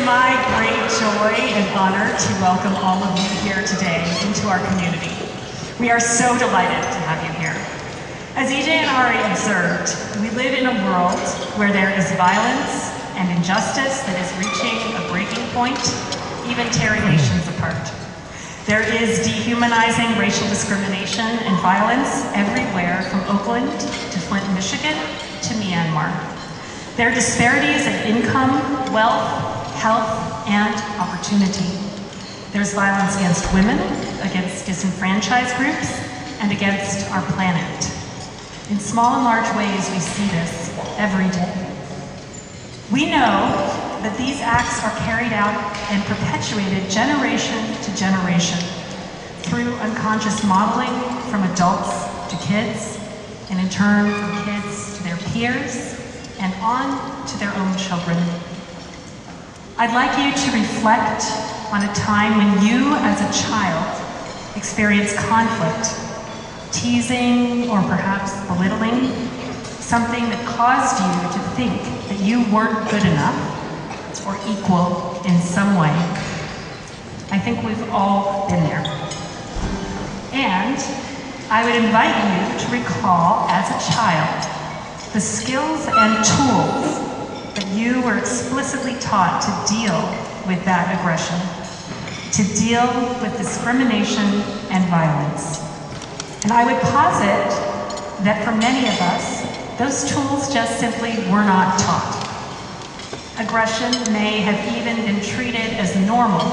my great joy and honor to welcome all of you here today into our community. We are so delighted to have you here. As EJ and Ari observed, we live in a world where there is violence and injustice that is reaching a breaking point, even tearing nations apart. There is dehumanizing racial discrimination and violence everywhere from Oakland to Flint, Michigan to Myanmar. There are disparities in income, wealth, health, and opportunity. There's violence against women, against disenfranchised groups, and against our planet. In small and large ways, we see this every day. We know that these acts are carried out and perpetuated generation to generation through unconscious modeling from adults to kids, and in turn from kids to their peers, and on to their own children. I'd like you to reflect on a time when you, as a child, experienced conflict, teasing or perhaps belittling, something that caused you to think that you weren't good enough or equal in some way. I think we've all been there. And I would invite you to recall, as a child, the skills and tools that you were explicitly taught to deal with that aggression, to deal with discrimination and violence. And I would posit that for many of us, those tools just simply were not taught. Aggression may have even been treated as normal,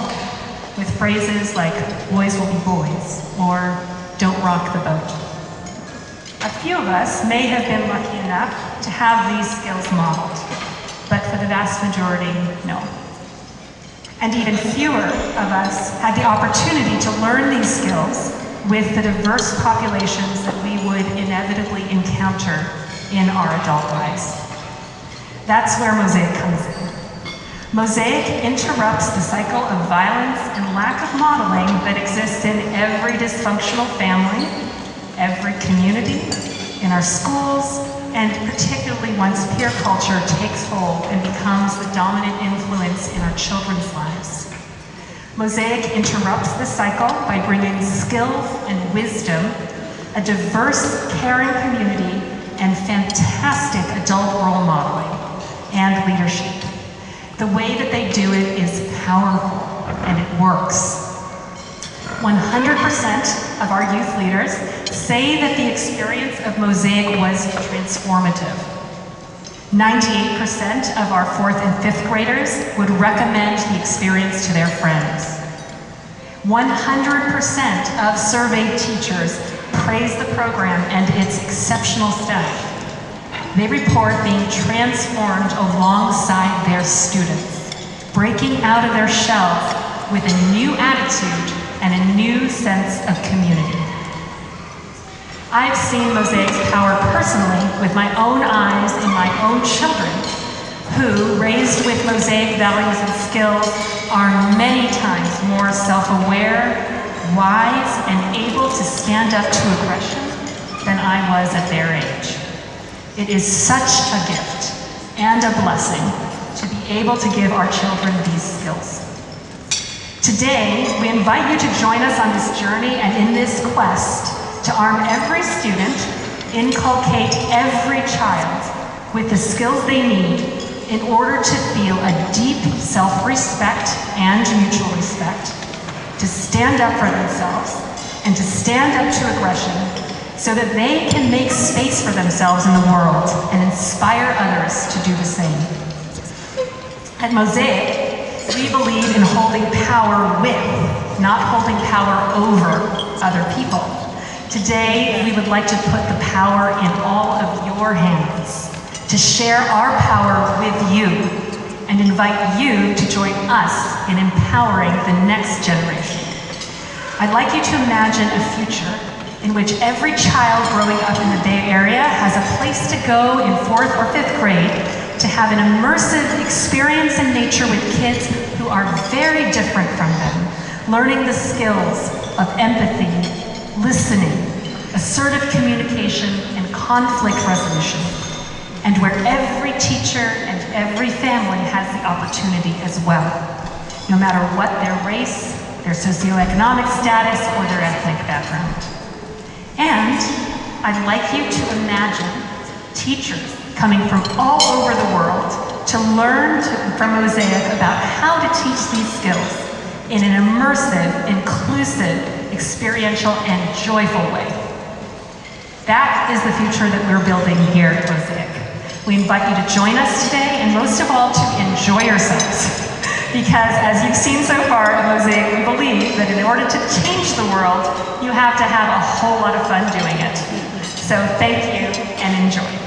with phrases like, boys will be boys, or don't rock the boat. A few of us may have been lucky enough to have these skills modeled, but for the vast majority, no. And even fewer of us had the opportunity to learn these skills with the diverse populations that we would inevitably encounter in our adult lives. That's where Mosaic comes in. Mosaic interrupts the cycle of violence and lack of modeling that exists in every dysfunctional family, every community, in our schools, and particularly once peer culture takes hold and becomes the dominant influence in our children's lives. Mosaic interrupts the cycle by bringing skills and wisdom, a diverse, caring community, and fantastic adult role modeling and leadership. The way that they do it is powerful, and it works. 100% of our youth leaders say that the experience of Mosaic was transformative. 98% of our 4th and 5th graders would recommend the experience to their friends. 100% of surveyed teachers praise the program and its exceptional staff. They report being transformed alongside their students, breaking out of their shells with a new attitude and a new sense of community. I've seen Mosaic's power personally with my own eyes in my own children, who, raised with Mosaic values and skills, are many times more self-aware, wise, and able to stand up to aggression than I was at their age. It is such a gift and a blessing to be able to give our children these skills. Today, we invite you to join us on this journey and in this quest to arm every student, inculcate every child with the skills they need in order to feel a deep self-respect and mutual respect, to stand up for themselves and to stand up to aggression so that they can make space for themselves in the world and inspire others to do the same. At Mosaic, we believe in holding power with, not holding power over other people. Today, we would like to put the power in all of your hands, to share our power with you, and invite you to join us in empowering the next generation. I'd like you to imagine a future in which every child growing up in the Bay Area has a place to go in 4th or 5th grade to have an immersive experience in nature with kids who are very different from them, learning the skills of empathy, listening, assertive communication, and conflict resolution, and where every teacher and every family has the opportunity as well, no matter what their race, their socioeconomic status, or their ethnic background. And I'd like you to imagine teachers coming from all over the world to learn from Mosaic about how to teach these skills in an immersive, inclusive, experiential, and joyful way. That is the future that we're building here at Mosaic. We invite you to join us today, and most of all, to enjoy yourselves. Because as you've seen so far at Mosaic, we believe that in order to change the world, you have to have a whole lot of fun doing it. So thank you and enjoy.